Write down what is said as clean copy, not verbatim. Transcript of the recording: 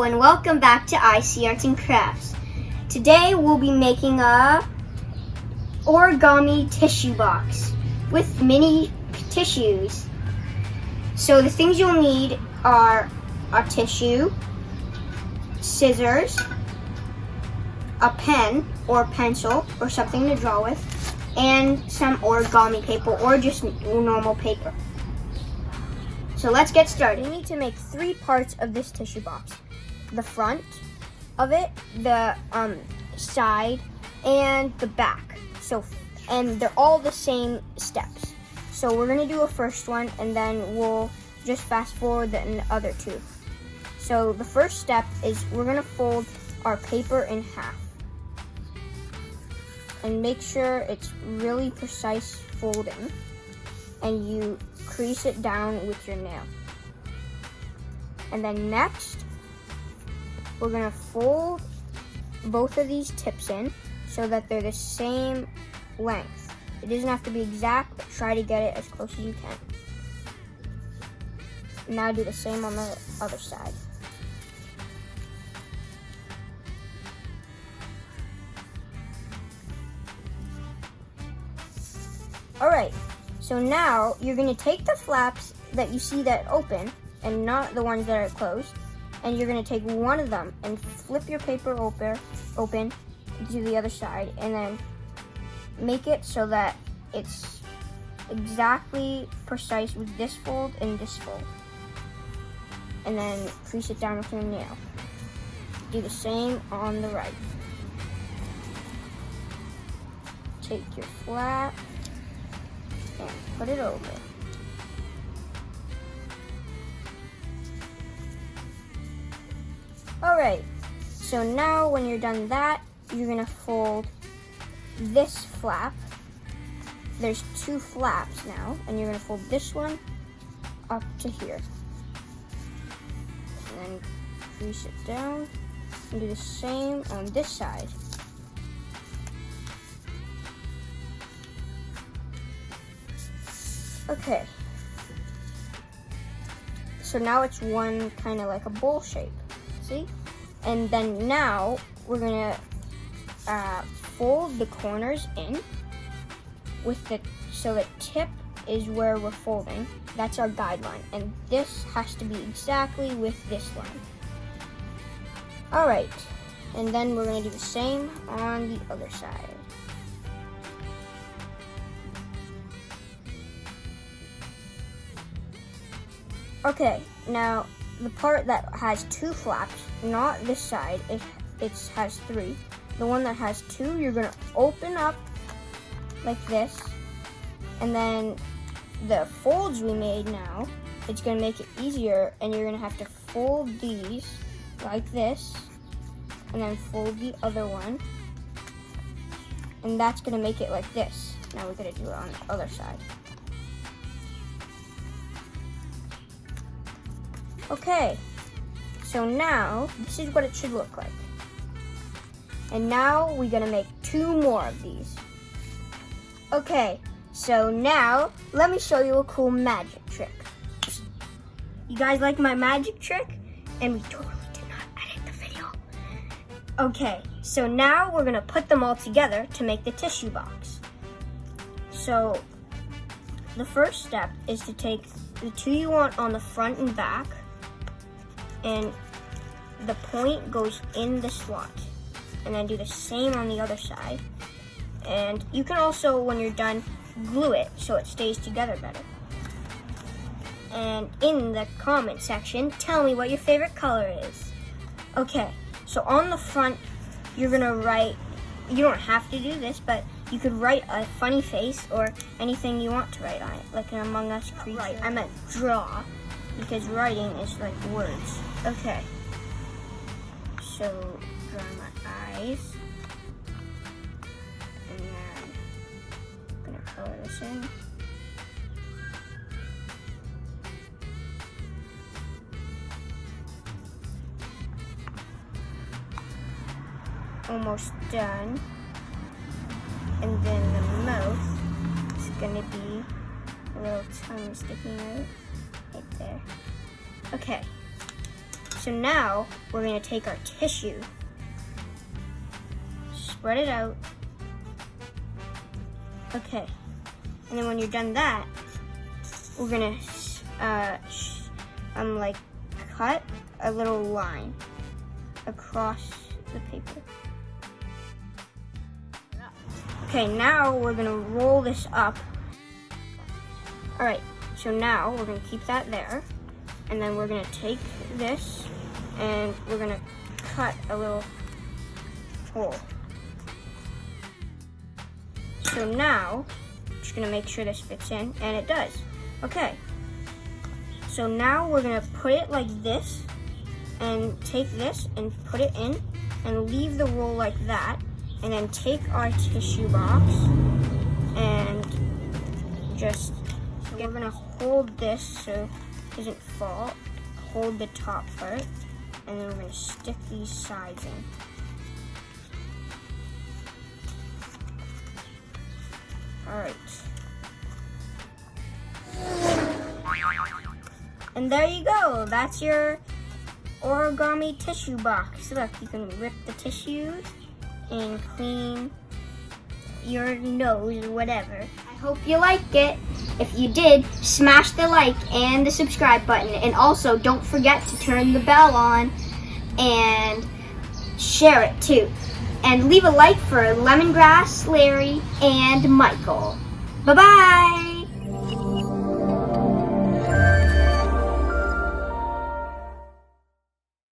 Hello and welcome back to IC Arts and Crafts. Today we'll be making a origami tissue box with mini tissues. So the things you'll need are a tissue, scissors, a pen or pencil or something to draw with, and some origami paper or just normal paper. So let's get started. We need to make 3 parts of this tissue box. The front of it, the side, and the back. And they're all the same steps. So we're gonna do a first one and then we'll just fast forward the other 2. So the first step is we're gonna fold our paper in half. And make sure it's really precise folding. And you crease it down with your nail. And then next, we're gonna fold both of these tips in so that they're the same length. It doesn't have to be exact, but try to get it as close as you can. Now do the same on the other side. All right. So now you're gonna take the flaps that you see that open and not the ones that are closed, and you're gonna take one of them and flip your paper open to the other side and then make it so that it's exactly precise with this fold and this fold. And then crease it down with your nail. Do the same on the right. Take your flap and put it over. Alright, so now when you're done that, you're gonna fold this flap. There's 2 flaps now, and you're gonna fold this one up to here. And then crease it down and do the same on this side. Okay, so now it's one kind of like a bowl shape, see? And then now we're gonna fold the corners in with so the tip is where we're folding. That's our guideline, and this has to be exactly with this line. All right, and then we're gonna do the same on the other side. Okay, now the part that has 2 flaps, not this side, it has 3. The one that has 2, you're gonna open up like this, and then the folds we made now, it's gonna make it easier, and you're gonna have to fold these like this, and then fold the other one, and that's gonna make it like this. Now we're gonna do it on the other side. Okay, so now this is what it should look like. And now we're gonna make 2 more of these. Okay, so now let me show you a cool magic trick. You guys like my magic trick? And we totally did not edit the video. Okay, so now we're gonna put them all together to make the tissue box. So the first step is to take the 2 you want on the front and back, and the point goes in the slot, and then do the same on the other side. And you can also, when you're done, glue it so it stays together better. And in the comment section, tell me what your favorite color is. Okay, so on the front, you're gonna write, you don't have to do this, but you could write a funny face or anything you want to write on it, like an Among Us creature. Right, I meant draw, because writing is like words. Okay, so draw my eyes, and then I'm gonna color this in. Almost done. And then the mouth is gonna be a little tongue sticking out right there. Okay, So now we're gonna take our tissue, spread it out. Okay, and then when you're done that, we're gonna like cut a little line across the paper. Okay, now we're gonna roll this up. All right, so now we're gonna keep that there, and then we're gonna take this and we're gonna cut a little hole. So now, just gonna make sure this fits in, and it does. Okay, so now we're gonna put it like this, and take this and put it in, and leave the roll like that, and then take our tissue box, and just, so we're gonna hold this so it doesn't fall, hold the top part, and then we're gonna stick these sides in. All right. And there you go. That's your origami tissue box. Look, you can rip the tissues and clean your nose or whatever. I hope you liked it. If you did, smash the like and the subscribe button. And also, don't forget to turn the bell on and share it too. And leave a like for Lemongrass, Larry, and Michael. Bye-bye!